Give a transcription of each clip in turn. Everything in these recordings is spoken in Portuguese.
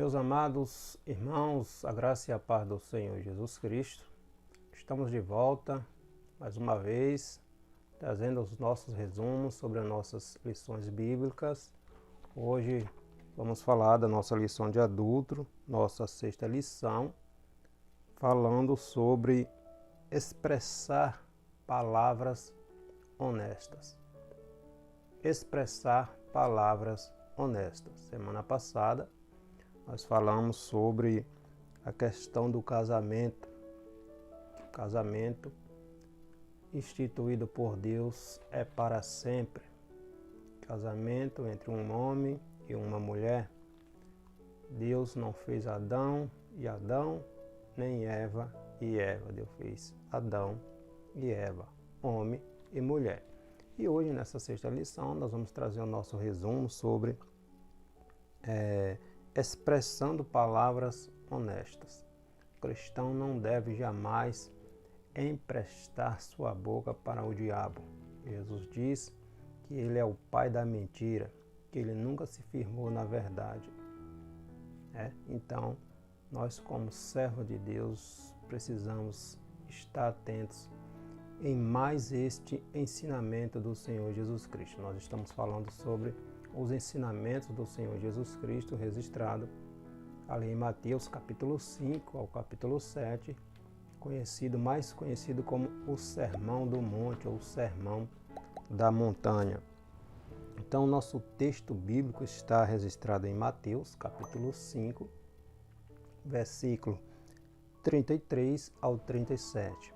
Meus amados irmãos, a graça e a paz do Senhor Jesus Cristo, estamos de volta mais uma vez, trazendo os nossos resumos sobre as nossas lições bíblicas. Hoje vamos falar da nossa lição de adulto, nossa sexta lição, falando sobre expressar palavras honestas. Expressar palavras honestas. Semana passada nós falamos sobre a questão do casamento. O casamento instituído por Deus é para sempre. Casamento entre um homem e uma mulher. Deus não fez Adão e Adão, nem Eva e Eva. Deus fez Adão e Eva, homem e mulher. E hoje, nessa sexta lição, nós vamos trazer o nosso resumo sobre expressando palavras honestas. O cristão não deve jamais emprestar sua boca para o diabo. Jesus diz que ele é o pai da mentira, que ele nunca se firmou na verdade. Então, nós como servos de Deus precisamos estar atentos em mais este ensinamento do Senhor Jesus Cristo. Nós estamos falando sobre os ensinamentos do Senhor Jesus Cristo registrado ali em Mateus capítulo 5 ao capítulo 7, mais conhecido como o Sermão do Monte ou o Sermão da Montanha. Então, nosso texto bíblico está registrado em Mateus capítulo 5, versículo 33 ao 37.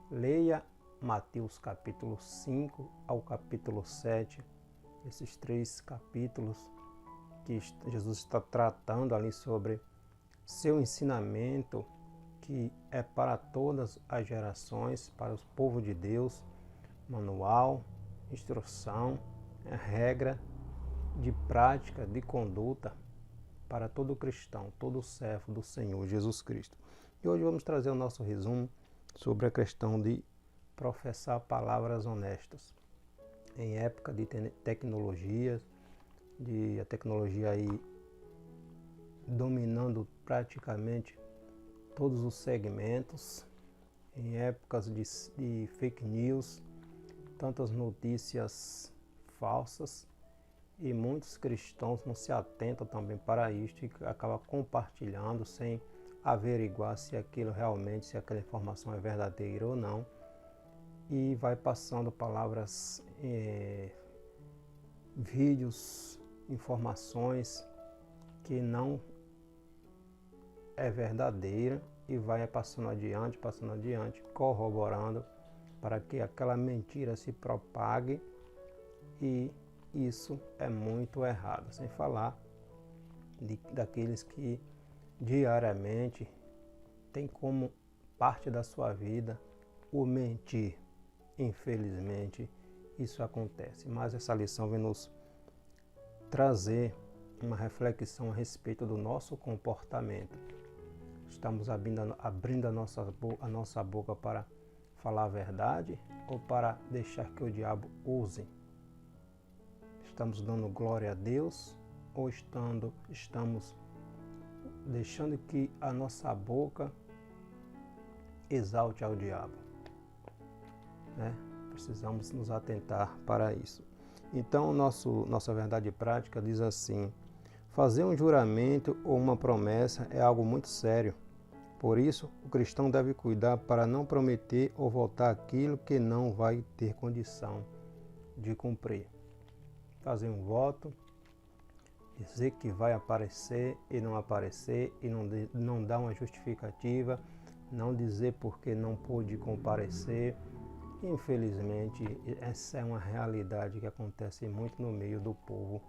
Leia Mateus capítulo 5 ao capítulo 7, esses três capítulos que Jesus está tratando ali sobre seu ensinamento, que é para todas as gerações, para o povo de Deus, manual, instrução, regra de prática, de conduta para todo cristão, todo servo do Senhor Jesus Cristo. E hoje vamos trazer o nosso resumo sobre a questão de professar palavras honestas. Em época de tecnologia, a tecnologia aí dominando praticamente todos os segmentos, em épocas de fake news, tantas notícias falsas, e muitos cristãos não se atentam também para isto e acabam compartilhando sem averiguar se aquela informação é verdadeira ou não, e vai passando palavras, vídeos, informações que não é verdadeira, e vai passando adiante, corroborando para que aquela mentira se propague, e isso é muito errado, sem falar daqueles que diariamente tem como parte da sua vida o mentir. Infelizmente, isso acontece. Mas essa lição vem nos trazer uma reflexão a respeito do nosso comportamento. Estamos abrindo a nossa boca para falar a verdade ou para deixar que o diabo use? Estamos dando glória a Deus ou estamos deixando que a nossa boca exalte ao diabo? Precisamos nos atentar para isso. Então, nossa verdade prática diz assim: fazer um juramento ou uma promessa é algo muito sério. Por isso, o cristão deve cuidar para não prometer ou voltar aquilo que não vai ter condição de cumprir. Fazer um voto, dizer que vai aparecer e não aparecer, e não dar uma justificativa, não dizer porque não pôde comparecer. Infelizmente, essa é uma realidade que acontece muito no meio do povo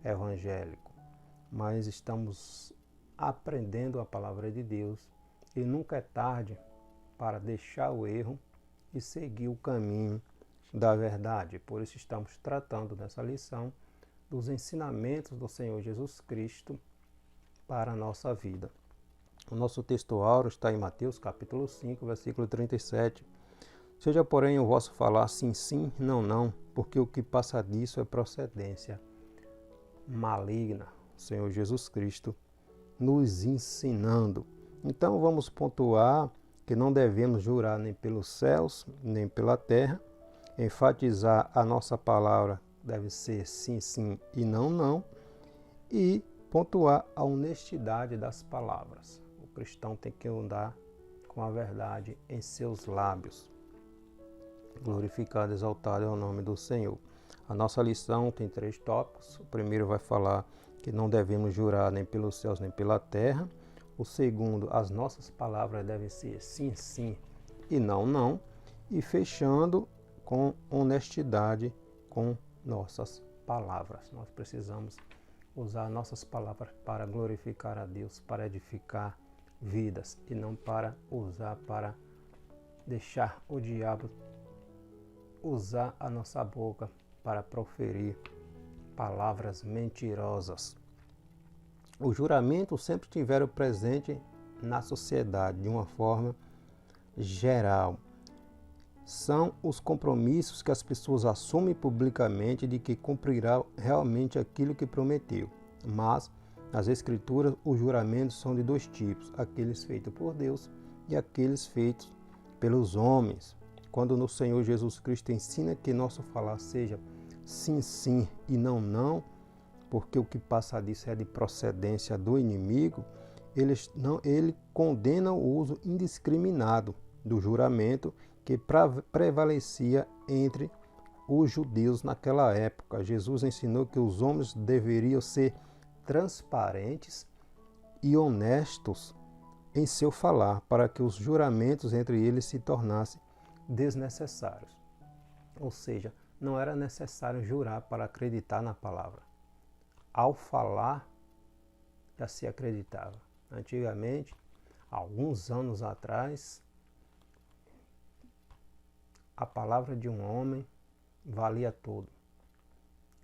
evangélico. Mas estamos aprendendo a palavra de Deus e nunca é tarde para deixar o erro e seguir o caminho da verdade. Por isso estamos tratando nessa lição dos ensinamentos do Senhor Jesus Cristo para a nossa vida. O nosso texto áureo está em Mateus capítulo 5, versículo 37. Seja, porém, o vosso falar sim, sim, não, não, porque o que passa disso é procedência maligna. O Senhor Jesus Cristo nos ensinando. Então vamos pontuar que não devemos jurar nem pelos céus, nem pela terra. Enfatizar a nossa palavra deve ser sim, sim e não, não. E pontuar a honestidade das palavras. O cristão tem que andar com a verdade em seus lábios. Glorificado, exaltado é o nome do Senhor. A nossa lição tem 3 tópicos. O primeiro vai falar que não devemos jurar nem pelos céus nem pela terra. O segundo, as nossas palavras devem ser sim, sim e não, não. E fechando com honestidade com nossas palavras. Nós precisamos usar nossas palavras para glorificar a Deus, para edificar vidas e não para usar para deixar o diabo usar a nossa boca para proferir palavras mentirosas. Os juramentos sempre tiveram presente na sociedade de uma forma geral. São os compromissos que as pessoas assumem publicamente de que cumprirá realmente aquilo que prometeu. Mas, nas Escrituras, os juramentos são de 2 tipos, aqueles feitos por Deus e aqueles feitos pelos homens. Quando no Senhor Jesus Cristo ensina que nosso falar seja sim, sim e não, não, porque o que passa disso é de procedência do inimigo, ele condena o uso indiscriminado do juramento que prevalecia entre os judeus naquela época. Jesus ensinou que os homens deveriam ser transparentes e honestos em seu falar, para que os juramentos entre eles se tornassem desnecessários. Ou seja, não era necessário jurar para acreditar na palavra. Ao falar, já se acreditava. Antigamente, alguns anos atrás, a palavra de um homem valia tudo.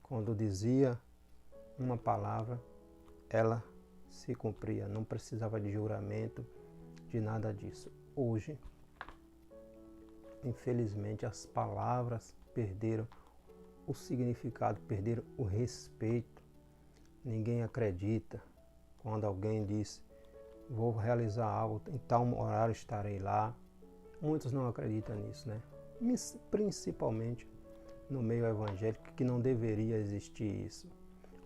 Quando dizia uma palavra, ela se cumpria, não precisava de juramento, de nada disso. Hoje, infelizmente, as palavras perderam o significado, perderam o respeito. Ninguém acredita quando alguém diz: vou realizar algo, em tal horário estarei lá. Muitos não acreditam nisso, né? Principalmente no meio evangélico, que não deveria existir isso.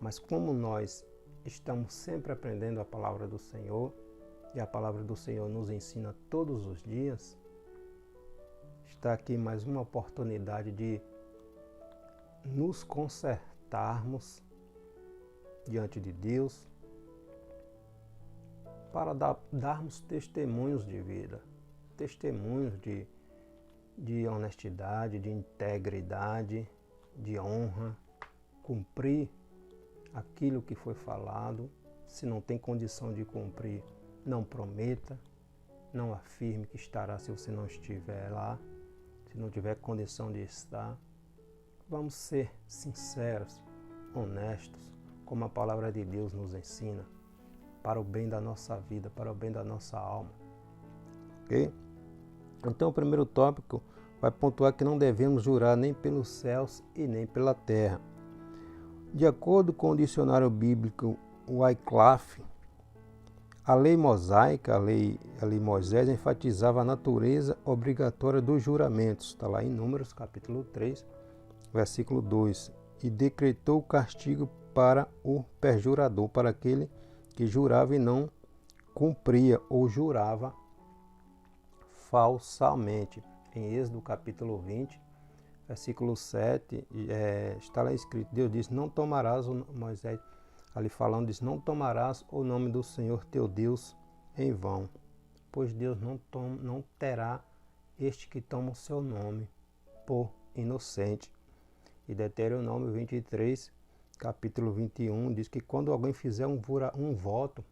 Mas como nós estamos sempre aprendendo a palavra do Senhor, e a palavra do Senhor nos ensina todos os dias, está aqui mais uma oportunidade de nos consertarmos diante de Deus, para darmos testemunhos de vida, testemunhos de honestidade, de integridade, de honra, cumprir aquilo que foi falado. Se não tem condição de cumprir, não prometa, não afirme que estará se você não estiver lá, se não tiver condição de estar. Vamos ser sinceros, honestos, como a palavra de Deus nos ensina, para o bem da nossa vida, para o bem da nossa alma. Ok? Então, o primeiro tópico vai pontuar que não devemos jurar nem pelos céus e nem pela terra. De acordo com o dicionário bíblico Wycliffe, a lei mosaica, a lei Moisés, enfatizava a natureza obrigatória dos juramentos. Está lá em Números, capítulo 3, versículo 2. E decretou o castigo para o perjurador, para aquele que jurava e não cumpria, ou jurava falsamente. Em Êxodo capítulo 20, versículo 7, está lá escrito: Deus diz: não tomarás, Moisés ali falando, diz: não tomarás o nome do Senhor teu Deus em vão, pois Deus não terá este que toma o seu nome por inocente. E Deuteronômio 23, capítulo 21, diz que quando alguém fizer um voto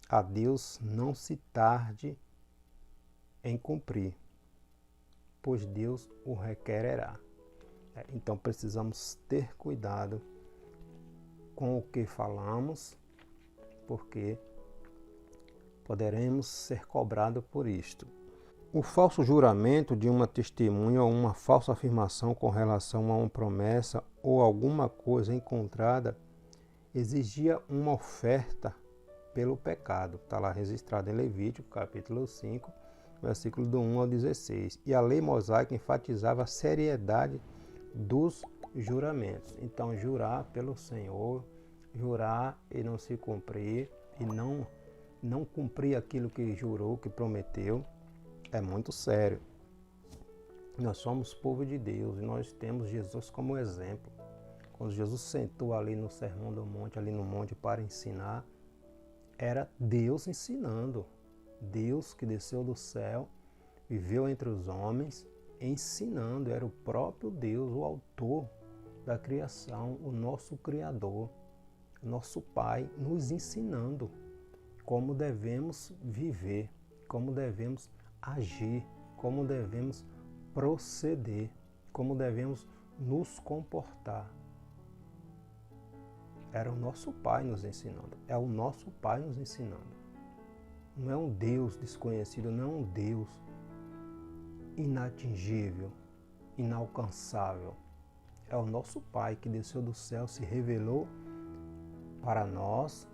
a Deus, não se tarde em cumprir, pois Deus o requererá. Então precisamos ter cuidado com o que falamos, porque poderemos ser cobrados por isto. O falso juramento de uma testemunha ou uma falsa afirmação com relação a uma promessa ou alguma coisa encontrada exigia uma oferta pelo pecado. Está lá registrado em Levítico, capítulo 5, versículo do 1 ao 16. E a lei mosaica enfatizava a seriedade dos juramentos. Então, jurar pelo Senhor, jurar e não se cumprir, e não cumprir aquilo que jurou, que prometeu, é muito sério. Nós somos povo de Deus e nós temos Jesus como exemplo. Quando Jesus sentou ali no Sermão do Monte, ali no monte para ensinar, era Deus ensinando. Deus que desceu do céu, viveu entre os homens, ensinando. Era o próprio Deus, o autor da criação, o nosso Criador, nosso Pai, nos ensinando como devemos viver, como devemos agir, como devemos proceder, como devemos nos comportar. Era o nosso Pai nos ensinando, é o nosso Pai nos ensinando. Não é um Deus desconhecido, não é um Deus inatingível, inalcançável. É o nosso Pai que desceu do céu, se revelou para nós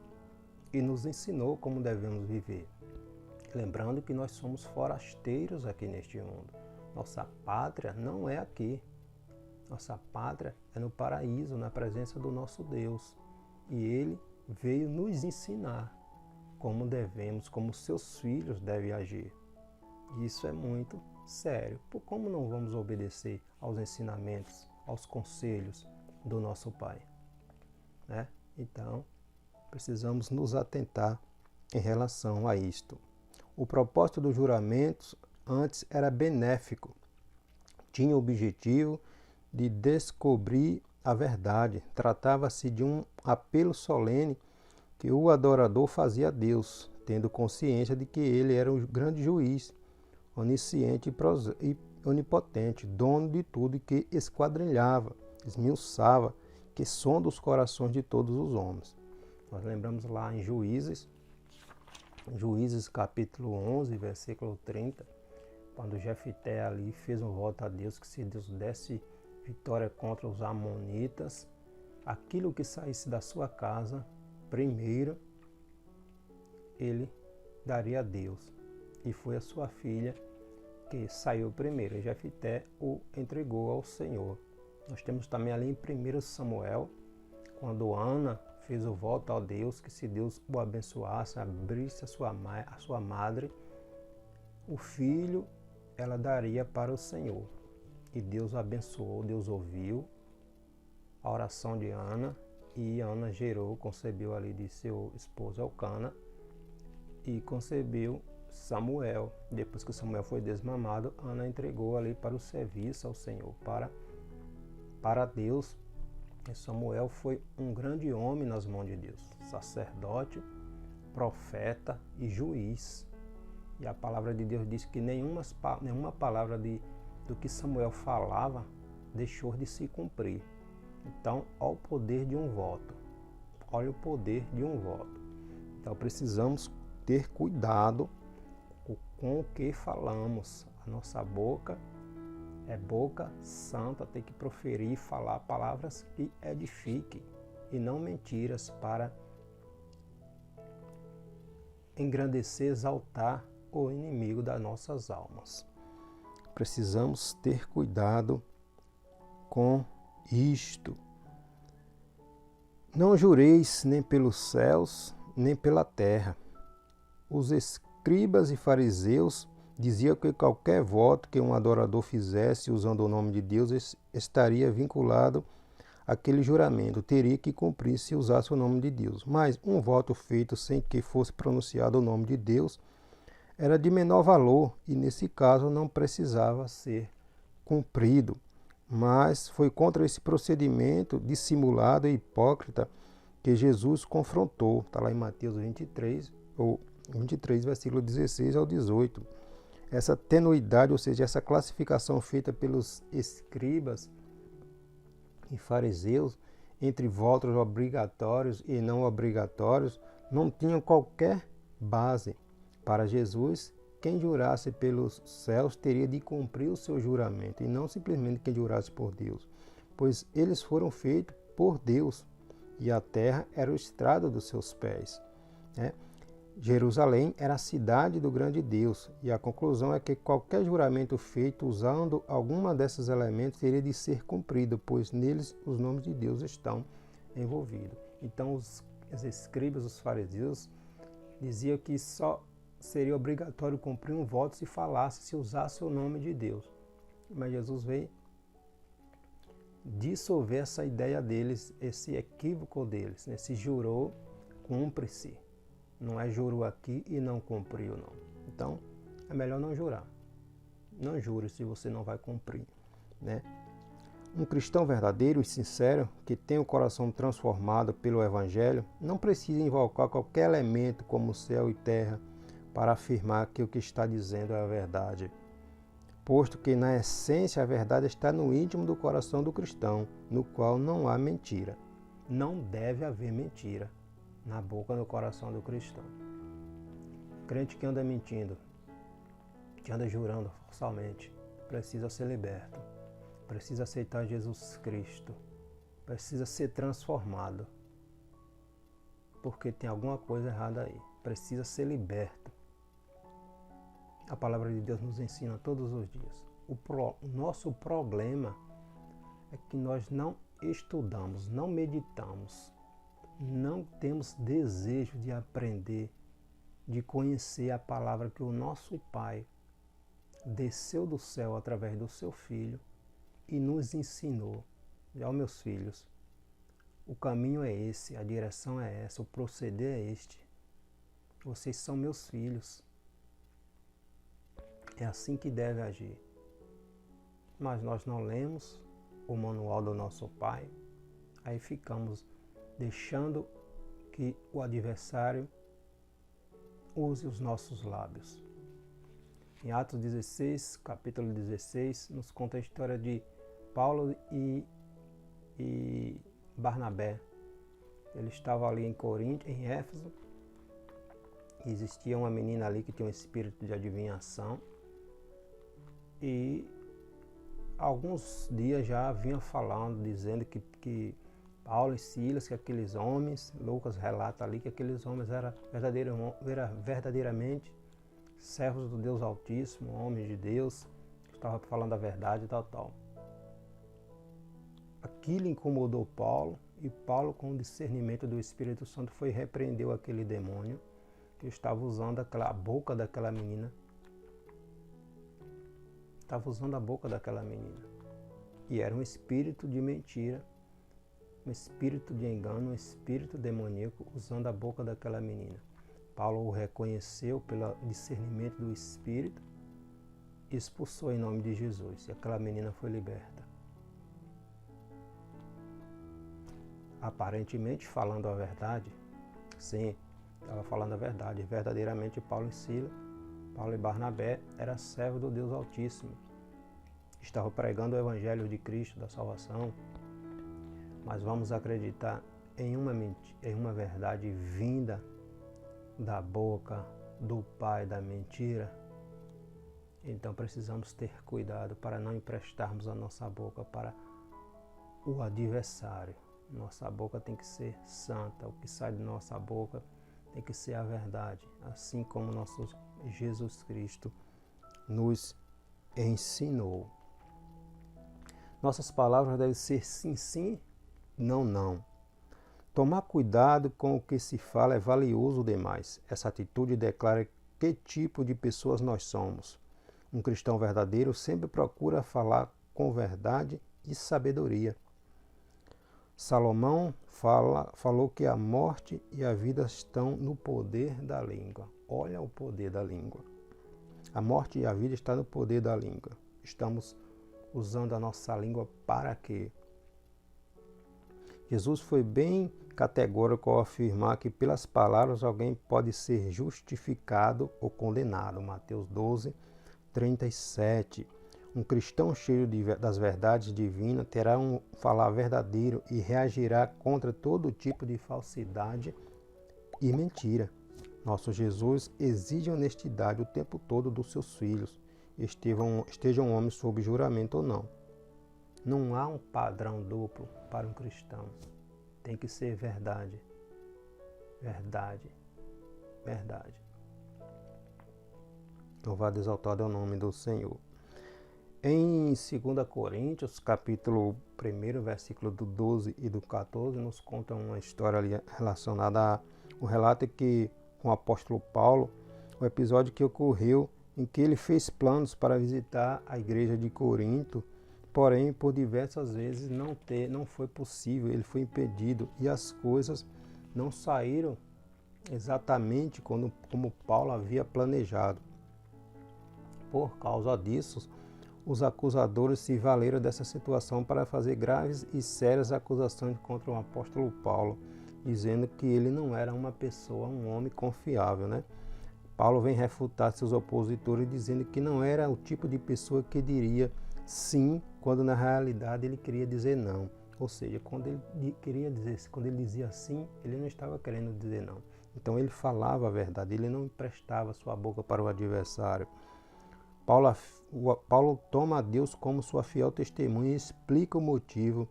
e nos ensinou como devemos viver. Lembrando que nós somos forasteiros aqui neste mundo. Nossa pátria não é aqui. Nossa pátria é no paraíso, na presença do nosso Deus. E Ele veio nos ensinar como devemos, como seus filhos devem agir. Isso é muito sério. Por como não vamos obedecer aos ensinamentos, aos conselhos do nosso Pai? Né? Então, precisamos nos atentar em relação a isto. O propósito dos juramentos antes era benéfico. Tinha o objetivo de descobrir a verdade. Tratava-se de um apelo solene que o adorador fazia a Deus, tendo consciência de que ele era um grande juiz, onisciente e onipotente, dono de tudo e que esquadrilhava, esmiuçava, que sonda os corações de todos os homens. Nós lembramos lá em Juízes capítulo 11, versículo 30, quando Jefté ali fez um voto a Deus que se Deus desse vitória contra os amonitas, aquilo que saísse da sua casa, primeiro, ele daria a Deus. E foi a sua filha que saiu primeiro. E Jefté o entregou ao Senhor. Nós temos também ali em 1 Samuel, quando Ana fez o voto a Deus, que se Deus o abençoasse, abrisse a sua madre, o filho ela daria para o Senhor. E Deus abençoou, Deus ouviu a oração de Ana, e Ana gerou, concebeu ali de seu esposo Elcana, e concebeu Samuel. Depois que Samuel foi desmamado, Ana entregou ali para o serviço ao Senhor, para Deus. E Samuel foi um grande homem nas mãos de Deus, sacerdote, profeta e juiz. E a palavra de Deus diz que nenhuma palavra do que Samuel falava deixou de se cumprir. Então, olha o poder de um voto. Olha o poder de um voto. Então, precisamos ter cuidado com o que falamos. A nossa boca é boca santa, tem que proferir e falar palavras que edifiquem e não mentiras para engrandecer, exaltar o inimigo das nossas almas. Precisamos ter cuidado com isto. Não jureis nem pelos céus, nem pela terra. Os escribas e fariseus diziam que qualquer voto que um adorador fizesse usando o nome de Deus estaria vinculado àquele juramento, teria que cumprir se usasse o nome de Deus. Mas um voto feito sem que fosse pronunciado o nome de Deus era de menor valor e, nesse caso, não precisava ser cumprido. Mas foi contra esse procedimento dissimulado e hipócrita que Jesus confrontou. Está lá em Mateus 23, versículo 16 ao 18. Essa tenuidade, ou seja, essa classificação feita pelos escribas e fariseus entre votos obrigatórios e não obrigatórios, não tinham qualquer base. Para Jesus, quem jurasse pelos céus teria de cumprir o seu juramento, e não simplesmente quem jurasse por Deus, pois eles foram feitos por Deus, e a terra era o estrado dos seus pés. Jerusalém era a cidade do grande Deus, e a conclusão é que qualquer juramento feito usando alguma desses elementos teria de ser cumprido, pois neles os nomes de Deus estão envolvidos. Então os escribas, os fariseus, diziam que só seria obrigatório cumprir um voto se falasse, se usasse o nome de Deus. Mas Jesus veio dissolver essa ideia deles, esse equívoco deles, né? Se jurou, cumpre-se. Não é jurou aqui e não cumpriu, não. Então, é melhor não jurar. Não jure se você não vai cumprir, né? Um cristão verdadeiro e sincero, que tem o coração transformado pelo Evangelho, não precisa invocar qualquer elemento como céu e terra para afirmar que o que está dizendo é a verdade. Posto que, na essência, a verdade está no íntimo do coração do cristão, no qual não há mentira. Não deve haver mentira na boca do coração do cristão. Crente que anda mentindo, que anda jurando falsamente, precisa ser liberto, precisa aceitar Jesus Cristo, precisa ser transformado, porque tem alguma coisa errada aí, precisa ser liberto. A palavra de Deus nos ensina todos os dias. O nosso problema é que nós não estudamos, não meditamos, não temos desejo de aprender, de conhecer a palavra que o nosso Pai desceu do céu através do seu Filho e nos ensinou. Ó, meus filhos, o caminho é esse, a direção é essa, o proceder é este. Vocês são meus filhos. É assim que deve agir. Mas nós não lemos o manual do nosso Pai, aí ficamos deixando que o adversário use os nossos lábios. Em Atos 16, capítulo 16, nos conta a história de Paulo e Barnabé. Ele estava ali em Corinto, em Éfeso, e existia uma menina ali que tinha um espírito de adivinhação, e alguns dias já vinha falando, dizendo que Paulo e Silas, que aqueles homens, Lucas relata ali que aqueles homens eram verdadeiramente servos do Deus Altíssimo, homens de Deus, que estavam falando a verdade e tal. Aquilo incomodou Paulo, e Paulo, com o discernimento do Espírito Santo, foi e repreendeu aquele demônio que estava usando a boca daquela menina. Estava usando a boca daquela menina. E era um espírito de mentira, um espírito de engano, um espírito demoníaco usando a boca daquela menina. Paulo o reconheceu pelo discernimento do Espírito e expulsou em nome de Jesus. E aquela menina foi liberta. Aparentemente falando a verdade, sim, estava falando a verdade. Verdadeiramente Paulo e Barnabé eram servos do Deus Altíssimo. Estavam pregando o Evangelho de Cristo, da salvação. Mas vamos acreditar em uma verdade vinda da boca do pai da mentira? Então precisamos ter cuidado para não emprestarmos a nossa boca para o adversário. Nossa boca tem que ser santa, o que sai de nossa boca tem que ser a verdade, assim como nosso Jesus Cristo nos ensinou. Nossas palavras devem ser sim, sim, não, não. Tomar cuidado com o que se fala é valioso demais. Essa atitude declara que tipo de pessoas nós somos. Um cristão verdadeiro sempre procura falar com verdade e sabedoria. Salomão falou que a morte e a vida estão no poder da língua. Olha o poder da língua. A morte e a vida estão no poder da língua. Estamos usando a nossa língua para quê? Jesus foi bem categórico ao afirmar que pelas palavras alguém pode ser justificado ou condenado. Mateus 12, 37. Um cristão cheio das verdades divinas terá um falar verdadeiro e reagirá contra todo tipo de falsidade e mentira. Nosso Jesus exige honestidade o tempo todo dos seus filhos, estejam homens sob juramento ou não. Não há um padrão duplo para um cristão. Tem que ser verdade. Verdade. verdade. Louvado e exaltado é o nome do Senhor. Em 2 Coríntios, capítulo 1, versículo do 12 e do 14, nos conta uma história ali relacionada a um relato que com o apóstolo Paulo, o episódio que ocorreu em que ele fez planos para visitar a igreja de Corinto, porém por diversas vezes não foi possível, ele foi impedido e as coisas não saíram exatamente como Paulo havia planejado. Por causa disso, os acusadores se valeram dessa situação para fazer graves e sérias acusações contra o apóstolo Paulo, dizendo que ele não era uma pessoa, um homem confiável, né? Paulo vem refutar seus opositores dizendo que não era o tipo de pessoa que diria sim, quando na realidade ele queria dizer não. Ou seja, quando ele dizia sim, ele não estava querendo dizer não. Então ele falava a verdade, ele não emprestava sua boca para o adversário. Paulo toma a Deus como sua fiel testemunha e explica o motivo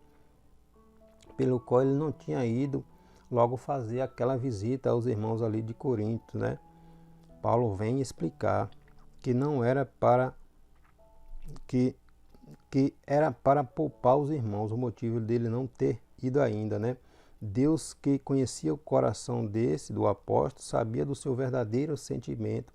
pelo qual ele não tinha ido logo fazer aquela visita aos irmãos ali de Corinto, né? Paulo vem explicar que não era para que era para poupar os irmãos, o motivo dele não ter ido ainda, né? Deus, que conhecia o coração do apóstolo, sabia do seu verdadeiro sentimento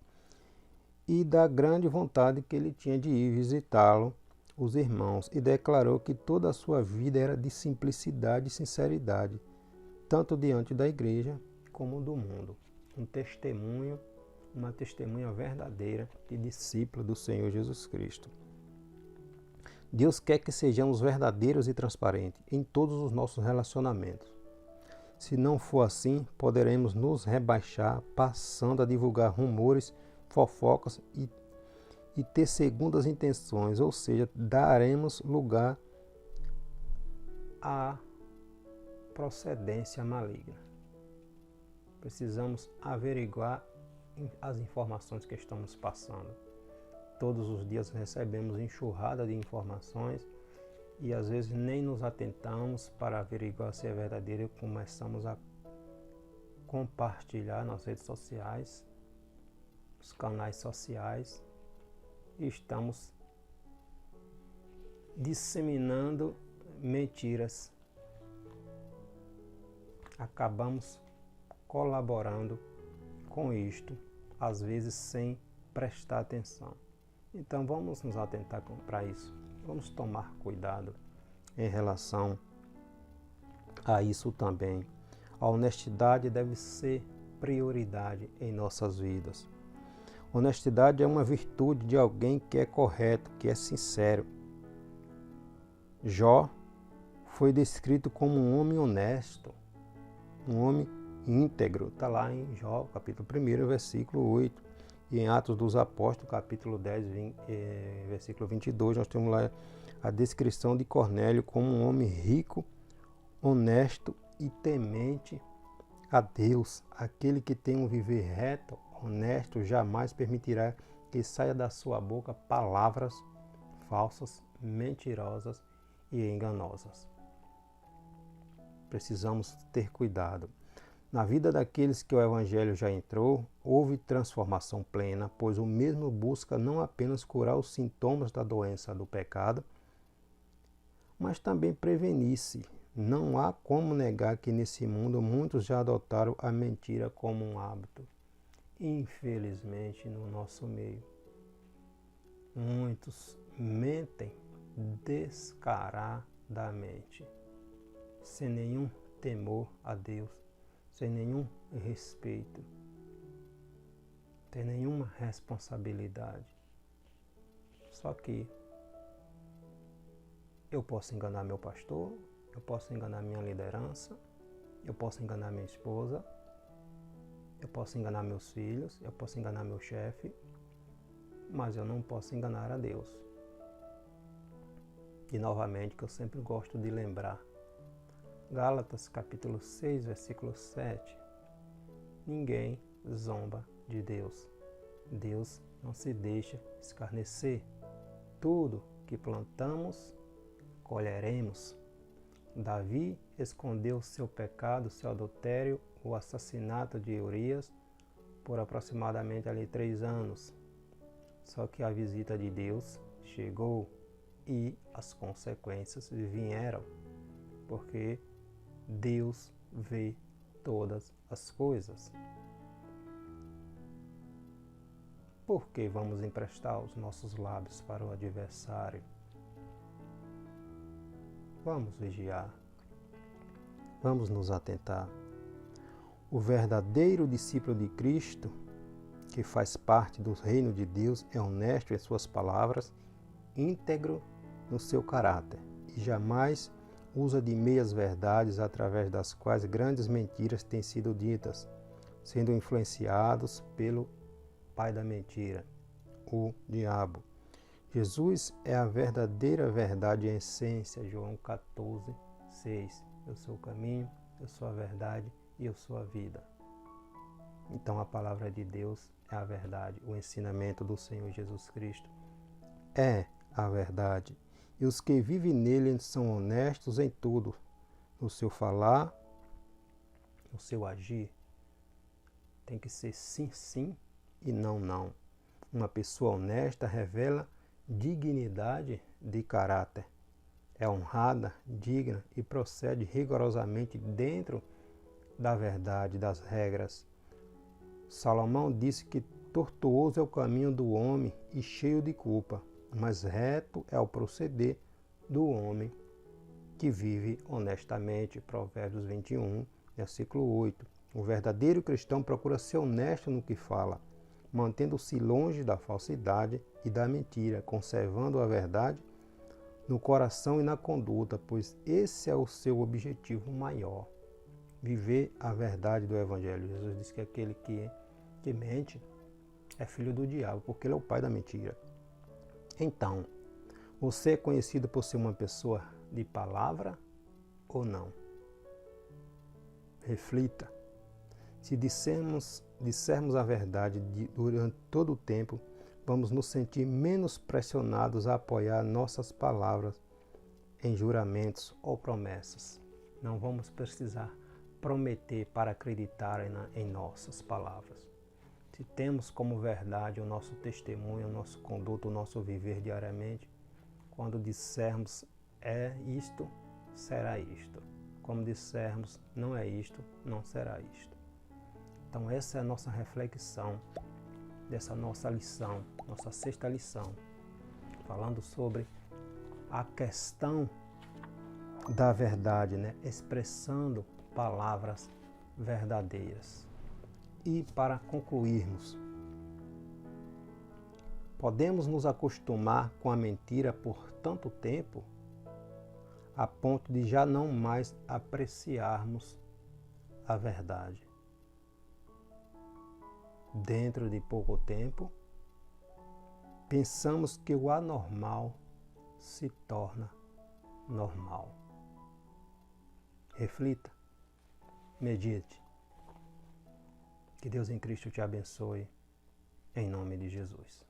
e da grande vontade que ele tinha de ir visitá-lo, os irmãos, e declarou que toda a sua vida era de simplicidade e sinceridade, tanto diante da igreja como do mundo. Uma testemunha verdadeira de discípulo do Senhor Jesus Cristo. Deus quer que sejamos verdadeiros e transparentes em todos os nossos relacionamentos. Se não for assim, poderemos nos rebaixar, passando a divulgar rumores, fofocas e ter segundas intenções, ou seja, daremos lugar à procedência maligna. Precisamos averiguar as informações que estamos passando. Todos os dias recebemos enxurrada de informações e às vezes nem nos atentamos para averiguar se é verdadeiro e começamos a compartilhar nas redes sociais, nos canais sociais, e estamos disseminando mentiras. Acabamos colaborando com isto, às vezes sem prestar atenção. Então vamos nos atentar para isso. Vamos tomar cuidado em relação a isso também. A honestidade deve ser prioridade em nossas vidas. Honestidade é uma virtude de alguém que é correto, que é sincero. Jó foi descrito como um homem honesto, um homem íntegro. Está lá em Jó, capítulo 1, versículo 8. E em Atos dos Apóstolos, capítulo 10, versículo 22, nós temos lá a descrição de Cornélio como um homem rico, honesto e temente a Deus. Aquele que tem um viver reto, honesto, jamais permitirá que saia da sua boca palavras falsas, mentirosas e enganosas. Precisamos ter cuidado. Na vida daqueles que o Evangelho já entrou, houve transformação plena, pois o mesmo busca não apenas curar os sintomas da doença do pecado, mas também prevenir-se. Não há como negar que nesse mundo muitos já adotaram a mentira como um hábito. Infelizmente, no nosso meio, muitos mentem descaradamente, sem nenhum temor a Deus, sem nenhum respeito, sem nenhuma responsabilidade. Só que eu posso enganar meu pastor, eu posso enganar minha liderança, eu posso enganar minha esposa, eu posso enganar meus filhos, eu posso enganar meu chefe, mas eu não posso enganar a Deus. E novamente, que eu sempre gosto de lembrar, Gálatas capítulo 6, versículo 7. Ninguém zomba de Deus. Deus não se deixa escarnecer. Tudo que plantamos, colheremos. Davi escondeu seu pecado, seu adultério, o assassinato de Urias, por aproximadamente ali 3 anos. Só que a visita de Deus chegou e as consequências vieram, porque Deus vê todas as coisas. Por que vamos emprestar os nossos lábios para o adversário? Vamos vigiar. Vamos nos atentar. O verdadeiro discípulo de Cristo, que faz parte do reino de Deus, é honesto em suas palavras, íntegro no seu caráter e jamais usa de meias verdades através das quais grandes mentiras têm sido ditas, sendo influenciados pelo pai da mentira, o diabo. Jesus é a verdadeira verdade em essência, João 14, 6. Eu sou o caminho, eu sou a verdade e eu sou a vida. Então a palavra de Deus é a verdade, o ensinamento do Senhor Jesus Cristo é a verdade. E os que vivem nele são honestos em tudo, no seu falar, no seu agir. Tem que ser sim, sim e não, não. Uma pessoa honesta revela dignidade de caráter. É honrada, digna e procede rigorosamente dentro da verdade, das regras. Salomão disse que tortuoso é o caminho do homem e cheio de culpa, mas reto é o proceder do homem que vive honestamente. Provérbios 21, versículo 8. O verdadeiro cristão procura ser honesto no que fala, mantendo-se longe da falsidade e da mentira, conservando a verdade no coração e na conduta, pois esse é o seu objetivo maior. Viver a verdade do Evangelho. Jesus disse que aquele que mente é filho do diabo, porque ele é o pai da mentira. Então, você é conhecido por ser uma pessoa de palavra ou não? Reflita. Se dissermos a verdade durante todo o tempo, vamos nos sentir menos pressionados a apoiar nossas palavras em juramentos ou promessas. Não vamos precisar prometer para acreditar em nossas palavras. Se temos como verdade o nosso testemunho, o nosso conduto, o nosso viver diariamente, quando dissermos é isto, será isto. Como dissermos não é isto, não será isto. Então essa é a nossa reflexão dessa nossa lição, nossa 6ª lição, falando sobre a questão da verdade, expressando palavras verdadeiras. E para concluirmos, podemos nos acostumar com a mentira por tanto tempo, a ponto de já não mais apreciarmos a verdade. Dentro de pouco tempo, pensamos que o anormal se torna normal. Reflita, medite. Que Deus em Cristo te abençoe, em nome de Jesus.